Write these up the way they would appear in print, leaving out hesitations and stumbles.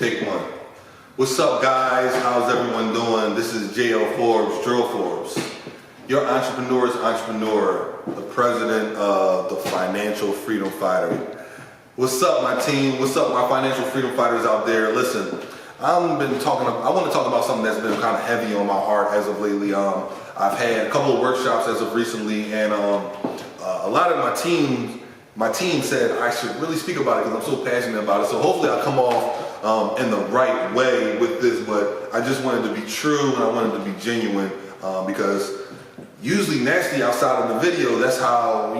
Take one. What's up, guys? How's everyone doing? This is JL Forbes, Drill Forbes, your entrepreneur's entrepreneur, the president of the Financial Freedom Fighter. What's up, my team? What's up, my financial freedom fighters out there? Listen, I want to talk about something that's been kind of heavy on my heart as of lately. I've had a couple of workshops as of recently, and a lot of my team said I should really speak about it because I'm so passionate about it. So hopefully I'll come off in the right way with this, but I just wanted to be true and I wanted to be genuine because usually naturally outside of the video, that's how,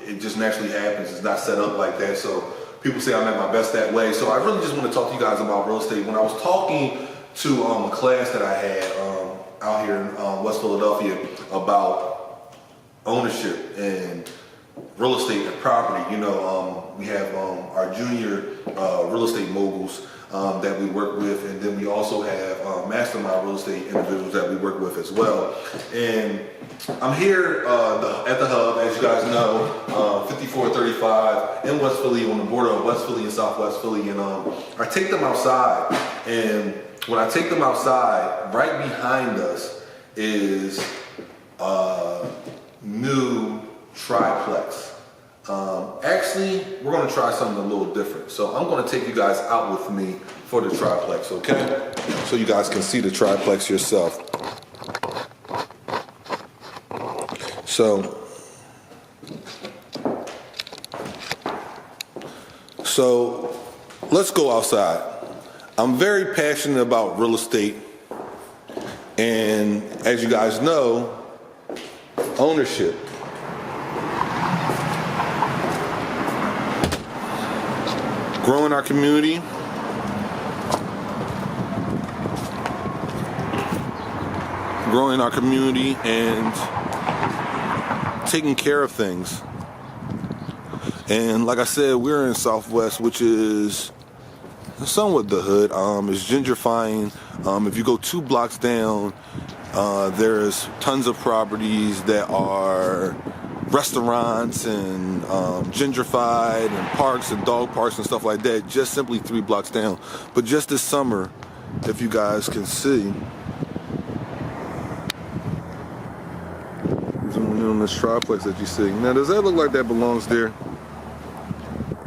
it just naturally happens. It's not set up like that. So people say I'm at my best that way. So I really just want to talk to you guys about real estate. When I was talking to a class that I had out here in West Philadelphia about ownership and real estate and property, we have our junior real estate moguls that we work with, and then we also have mastermind real estate individuals that we work with as well. And I'm here at the hub, as you guys know, 5435 in West Philly, on the border of West Philly and Southwest Philly, and I take them outside, and when I take them outside, right behind us is a new triplex. Actually, we're going to try something a little different. So I'm going to take you guys out with me for the triplex, okay? So you guys can see the triplex yourself. So let's go outside. I'm very passionate about real estate, and as you guys know, ownership. Growing our community, and taking care of things. And like I said, we're in Southwest, which is somewhat the hood. It's gentrifying. If you go 2 blocks down, there's tons of properties that are restaurants and gentrified, and parks and dog parks and stuff like that, just simply 3 blocks down. But just this summer, if you guys can see, zooming in on this triplex that you see. Now, does that look like that belongs there?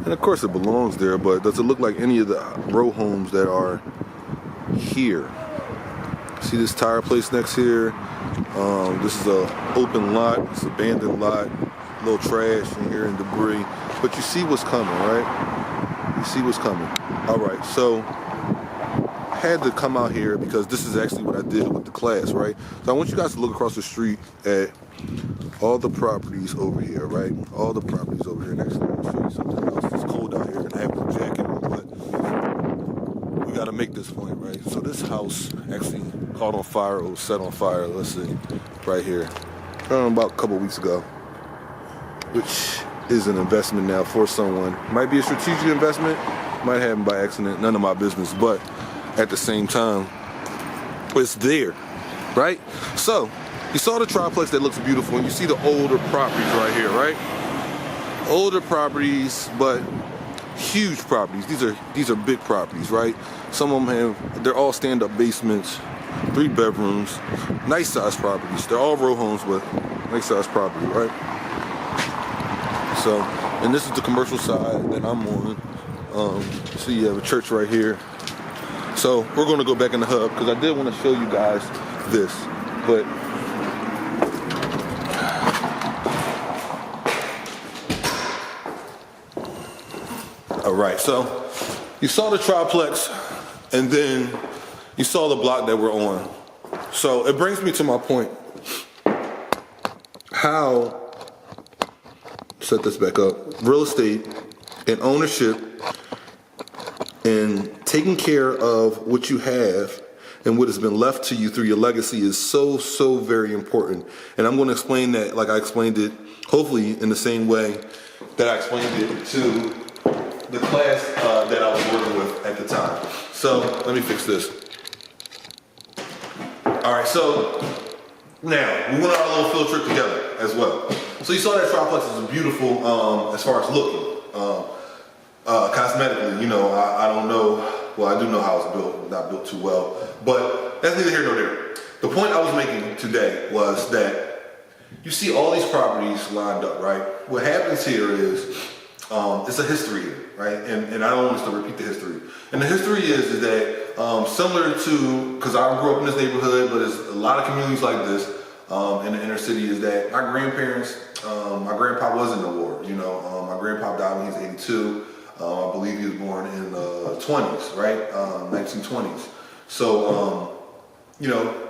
And of course it belongs there, but does it look like any of the row homes that are here? See this tire place next here? This is a open lot, it's an abandoned lot, a little trash in here and debris. But you see what's coming, right? You see what's coming. All right, so I had to come out here because this is actually what I did with the class, right? So I want you guys to look across the street at all the properties over here, right? All the properties over here. And actually, I'm gonna show you something else. It's cold out here and I have no jacket on, but we gotta make this point, right? So this house actually caught on fire, or was set on fire, let's see, right here, about a couple weeks ago, which is an investment now for someone. Might be a strategic investment, might happen by accident, none of my business, but at the same time, it's there, right? So, you saw the triplex that looks beautiful, and you see the older properties right here, right? Older properties, but huge properties. These are big properties, right? Some of them they're all stand-up basements, 3 bedrooms, nice size properties. They're all row homes, but nice size property, right? So, and this is the commercial side that I'm on. So you have a church right here. So we're going to go back in the hub because I did want to show you guys this, but all right, so you saw the triplex, and then you saw the block that we're on. So it brings me to my point. How, set this back up, real estate and ownership and taking care of what you have and what has been left to you through your legacy is so, so very important. And I'm going to explain that like I explained it, hopefully in the same way that I explained it to the class that I was working with at the time. So let me fix this. All right, so now we went on our little field trip together as well. So you saw that triplex is beautiful as far as looking. Cosmetically, I don't know Well, I do know how it's built, not built too well, but that's neither here nor there. The point I was making today was that you see all these properties lined up, right? What happens here is it's a history, right? And I don't want us to repeat the history. And the history is that similar to, because I grew up in this neighborhood, but there's a lot of communities like this in the inner city, is that my grandparents, my grandpa was in the war, you know. My grandpa died when he was 82. I believe he was born in the 20s, right? 1920s. So, you know,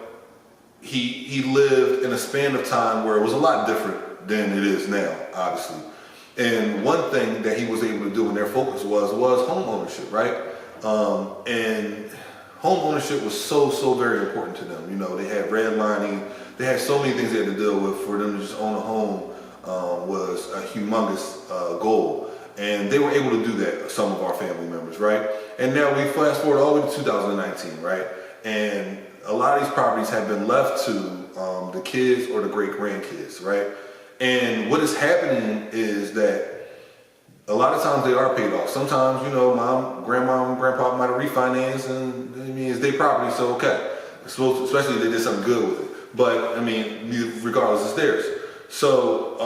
he lived in a span of time where it was a lot different than it is now, obviously. And one thing that he was able to do, and their focus was home ownership, right? And home ownership was so very important to them. You know, they had redlining, they had so many things they had to deal with. For them to just own a home was a humongous goal. And they were able to do that, some of our family members, right? And now we fast forward all the way to 2019, right? And a lot of these properties have been left to the kids or the great grandkids, right? And what is happening is that a lot of times they are paid off. Sometimes, you know, grandma, and grandpa might have refinanced, and I mean, it's their property, so okay. Especially if they did something good with it. But I mean, regardless, it's theirs. So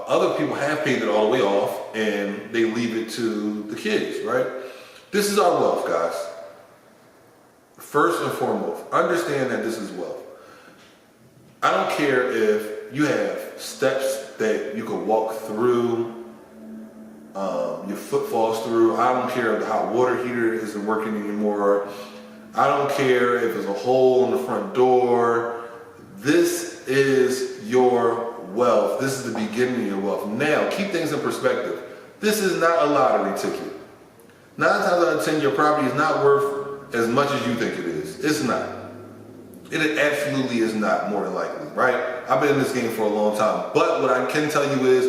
other people have paid it all the way off, and they leave it to the kids, right? This is our wealth, guys. First and foremost, understand that this is wealth. I don't care if you have steps that you can walk through, your foot falls through. I don't care if the hot water heater isn't working anymore. I don't care if there's a hole in the front door. This is your wealth. This is the beginning of your wealth. Now, keep things in perspective. This is not a lottery ticket. 9 times out of 10, your property is not worth as much as you think it is. It's not. It absolutely is not, more than likely, right? I've been in this game for a long time. But what I can tell you is,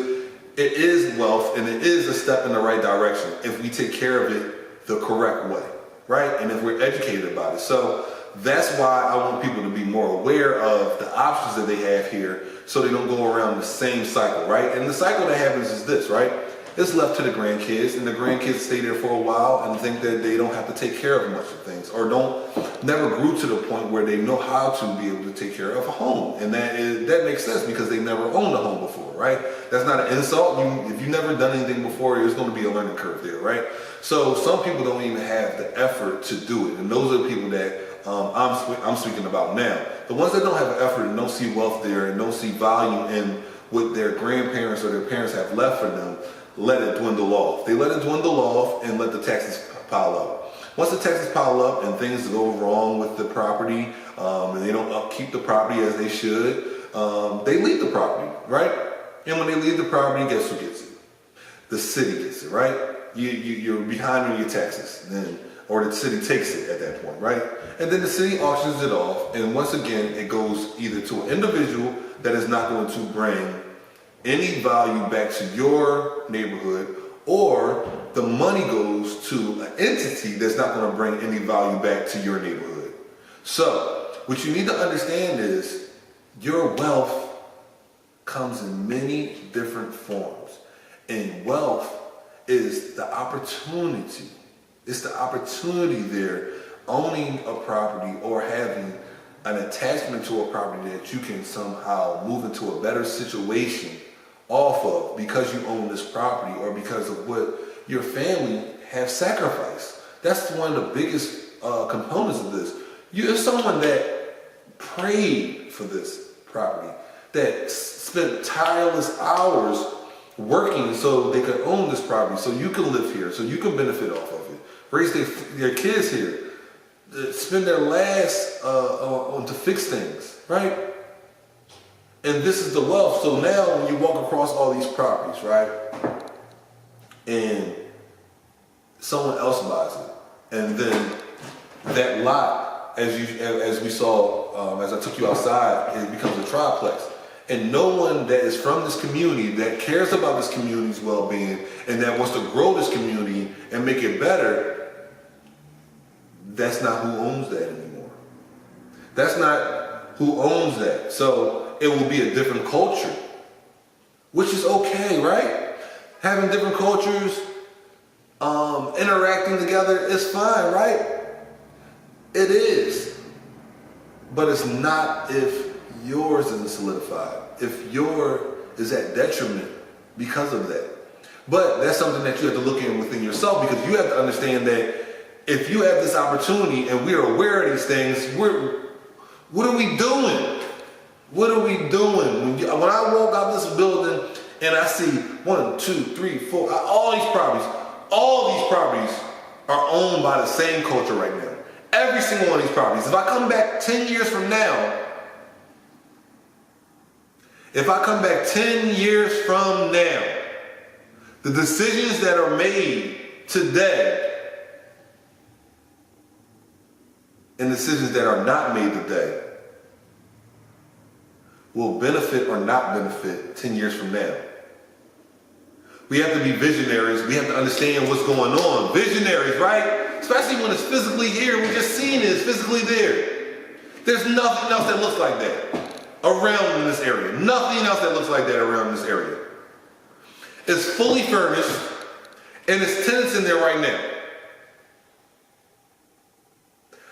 it is wealth, and it is a step in the right direction if we take care of it the correct way, right? And if we're educated about it. So that's why I want people to be more aware of the options that they have here, so they don't go around the same cycle, right? And the cycle that happens is this, right? It's left to the grandkids, and the grandkids stay there for a while and think that they don't have to take care of much of things, or never grew to the point where they know how to be able to take care of a home. And that makes sense because they never owned a home before, right? That's not an insult. If you've never done anything before, there's going to be a learning curve there, right? So some people don't even have the effort to do it, and those are the people that I'm speaking about now. The ones that don't have the effort and don't see wealth there and don't see value in what their grandparents or their parents have left for them, let it dwindle off. They let it dwindle off and let the taxes pile up. Once the taxes pile up and things go wrong with the property, and they don't upkeep the property as they should, they leave the property, right? And when they leave the property, guess who gets it? The city gets it, right? You're behind on your taxes, or the city takes it at that point, right? And then the city auctions it off, and once again, it goes either to an individual that is not going to bring any value back to your neighborhood, or the money goes to an entity that's not going to bring any value back to your neighborhood. So what you need to understand is your wealth comes in many different forms, and wealth is the opportunity. It's the opportunity there, owning a property or having an attachment to a property that you can somehow move into a better situation off of because you own this property, or because of what your family have sacrificed. That's one of the biggest components of this. You're someone that prayed for this property, that spent tireless hours working so they could own this property, so you can live here, so you can benefit off of it, raise their kids here, spend their last to fix things, right? And this is the wealth. So now when you walk across all these properties, right, and someone else buys it, and then that lot, as we saw, as I took you outside, it becomes a triplex. And no one that is from this community, that cares about this community's well-being, and that wants to grow this community and make it better, that's not who owns that anymore. That's not who owns that. So it will be a different culture, which is okay, right? Having different cultures, interacting together is fine, right? It is. But it's not if yours isn't solidified. If yours is at detriment because of that. But that's something that you have to look in within yourself, because you have to understand that if you have this opportunity and we are aware of these things, what are we doing? What are we doing? When I walk out this building and I see 1, 2, 3, 4, all these properties are owned by the same culture right now. Every single one of these properties. If I come back 10 years from now, the decisions that are made today and decisions that are not made today will benefit or not benefit 10 years from now. We have to be visionaries. We have to understand what's going on. Visionaries, right? Especially when it's physically here. We're just seeing it. It's physically there. There's nothing else that looks like that around in this area. Nothing else that looks like that around this area. It's fully furnished and there's tenants in there right now.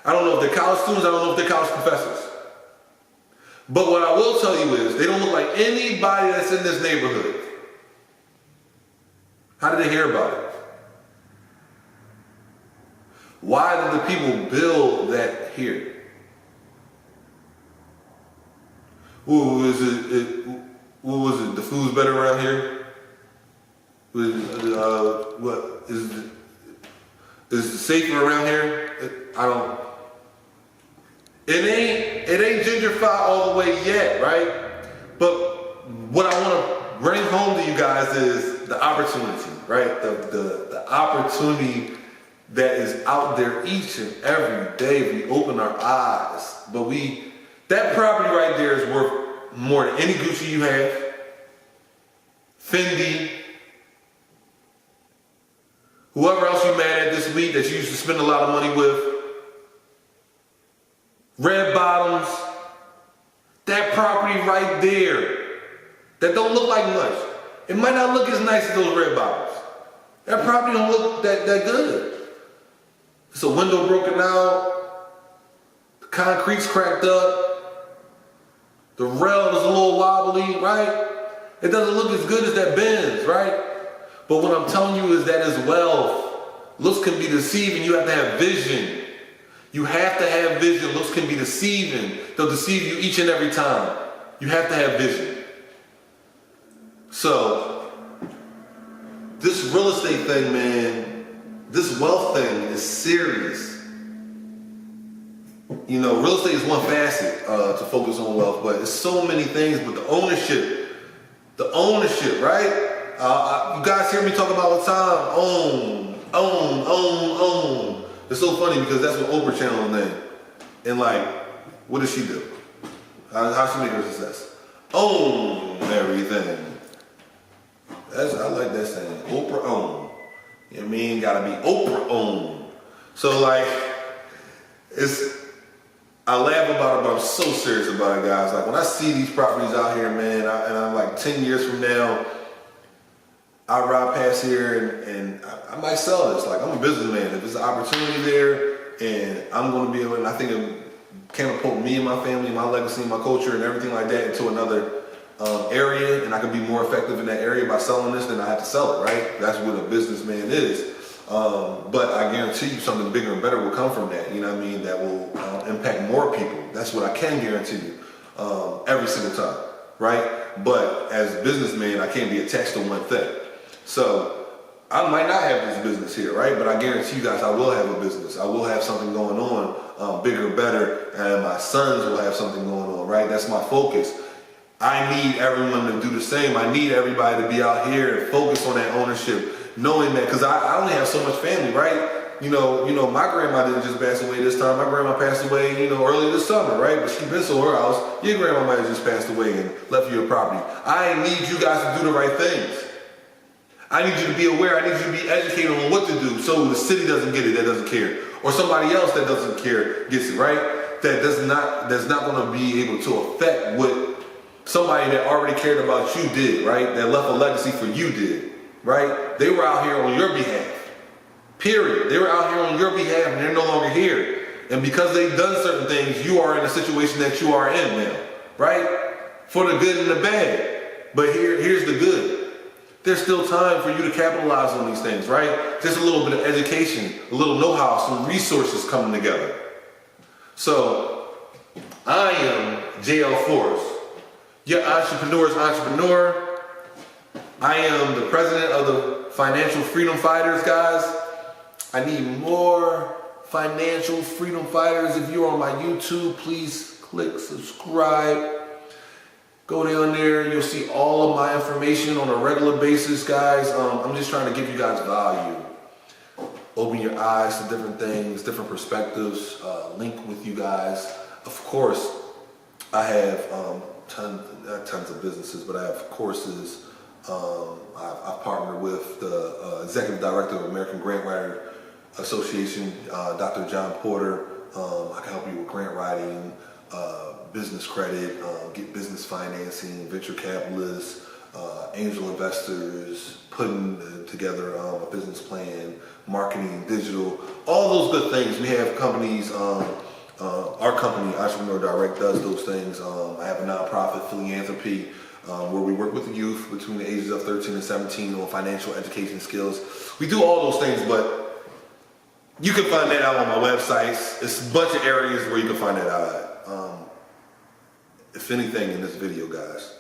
I don't know if they're college students. I don't know if they're college professors. But what I will tell you is they don't look like anybody that's in this neighborhood. How did they hear about it? Why did the people build that here? What was it? The food's better around here? What is it safer around here? It ain't gentrified all the way yet, right? But what I want to bring home to you guys is the opportunity, right? The opportunity that is out there each and every day if we open our eyes. But that property right there is worth more than any Gucci you have, Fendi, whoever else you mad at this week that you used to spend a lot of money with, red bottoms, that property right there that don't look like much. It might not look as nice as those red bottoms. That property don't look that good. It's a window broken out, the concrete's cracked up, the rail is a little wobbly, right? It doesn't look as good as that Benz, right? But what I'm telling you is that is wealth. Looks can be deceiving. You have to have vision. You have to have vision. Looks can be deceiving. They'll deceive you each and every time. You have to have vision. So, this real estate thing, man, this wealth thing is serious. You know, real estate is one facet to focus on wealth, but it's so many things. But the ownership, right? You guys hear me talk about all the time. Own. It's so funny because that's what Oprah channel's name. And like, what does she do? How she make her success? Own everything. I like that saying. Oprah own. You know what I mean? Gotta be Oprah own. So like, I laugh about it, but I'm so serious about it, guys. Like when I see these properties out here, man, and I'm like 10 years from now, I ride past here and I might sell this. Like I'm a businessman. If there's an opportunity there and I'm going to be able, and I think it catapult me and my family, my legacy, my culture and everything like that into another area, and I can be more effective in that area by selling this, then I have to sell it, right? That's what a businessman is. But I guarantee you something bigger and better will come from that, you know what I mean? That will impact more people. That's what I can guarantee you every single time, right? But as a businessman, I can't be attached to one thing. So I might not have this business here, right? But I guarantee you guys I will have a business. I will have something going on, bigger, better, and my sons will have something going on, right? That's my focus. I need everyone to do the same. I need everybody to be out here and focus on that ownership, knowing that, because I only have so much family, right? You know, my grandma didn't just pass away this time. My grandma passed away, early this summer, right? But she been to her house. Your grandma might have just passed away and left you a property. I need you guys to do the right things. I need you to be aware. I need you to be educated on what to do so the city doesn't get it, that doesn't care. Or somebody else that doesn't care gets it, right? That's not going to be able to affect what somebody that already cared about you did, right? That left a legacy for you did, right? They were out here on your behalf. Period. They were out here on your behalf and they're no longer here. And because they've done certain things, you are in a situation that you are in now, right? For the good and the bad. But here's the good. There's still time for you to capitalize on these things, right? Just a little bit of education, a little know-how, some resources coming together. So, I am JL Forbes, your entrepreneur's entrepreneur. I am the president of the Financial Freedom Fighters, guys. I need more financial freedom fighters. If you're on my YouTube, please click subscribe. Go down there, you'll see all of my information on a regular basis, guys. I'm just trying to give you guys value. Open your eyes to different things, different perspectives, link with you guys. Of course, I have not tons of businesses, but I have courses. I've partnered with the Executive Director of American Grant Writer Association, Dr. John Porter. I can help you with grant writing, business credit, get business financing, venture capitalists, angel investors, putting together a business plan, marketing, digital, all those good things. We have companies, our company, Entrepreneur Direct, does those things. I have a nonprofit, Philanthropy, where we work with the youth between the ages of 13 and 17 on financial education skills. We do all those things, but you can find that out on my websites. It's a bunch of areas where you can find that out at. If anything in this video, guys,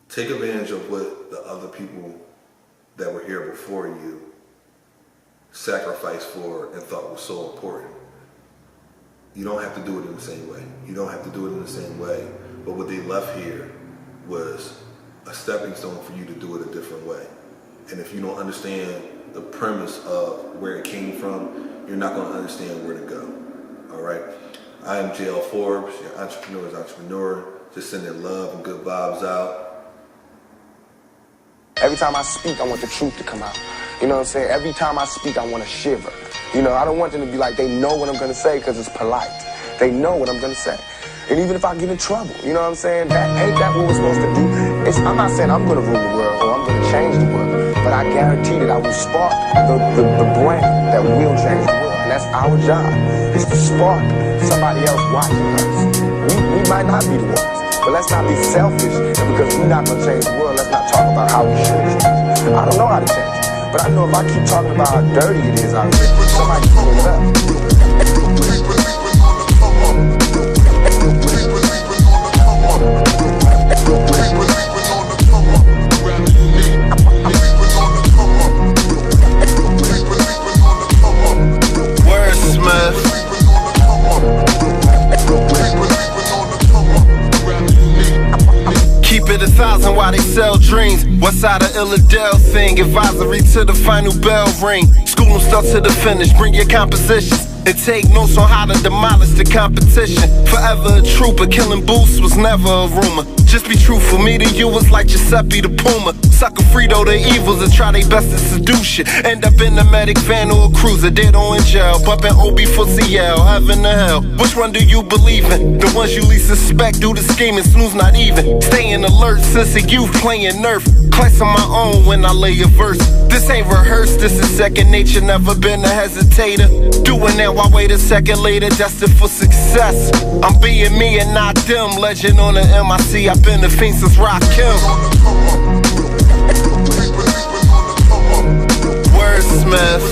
take advantage of what the other people that were here before you sacrificed for and thought was so important. You don't have to do it in the same way. You don't have to do it in the same way. But what they left here was a stepping stone for you to do it a different way. And if you don't understand the premise of where it came from, you're not going to understand where to go. All right? I am JL Forbes, your entrepreneur's entrepreneur. Just sending love and good vibes out. Every time I speak, I want the truth to come out. You know what I'm saying? Every time I speak, I want to shiver. You know, I don't want them to be like, they know what I'm going to say because it's polite. They know what I'm going to say. And even if I get in trouble, you know what I'm saying? Ain't that what we're supposed to do? I'm not saying I'm going to rule the world or I'm going to change the world. But I guarantee that I will spark the brain that will change the world. And that's our job, is to spark somebody else watching us. We might not be the ones, but let's not be selfish. And because we're not going to change the world, let's not talk about how we should change it. I don't know how to change it, but I know if I keep talking about how dirty it is out here, somebody can clean it up. Keep it 1,000 while they sell dreams. West side of Illadale thing, advisory to the final bell ring. School them start to the finish, bring your compositions and take notes on how to demolish the competition. Forever a trooper, killing boosts was never a rumor. Just be truthful, me to you was like Giuseppe the Puma. Sucker Frito the evils and try their best to seduce you. End up in a medic van or a cruiser, dead or in jail. Bumping OB for CL, heaven to hell. Which one do you believe in? The ones you least suspect do the scheming, snooze not even. Staying alert since a youth playing Nerf. Class on my own when I lay a verse. This ain't rehearsed, this is second nature, never been a hesitator. Doing that, I wait a second later, destined for success. I'm being me and not them, legend on the MIC, I've been a fiend since Rakim. Wordsmith.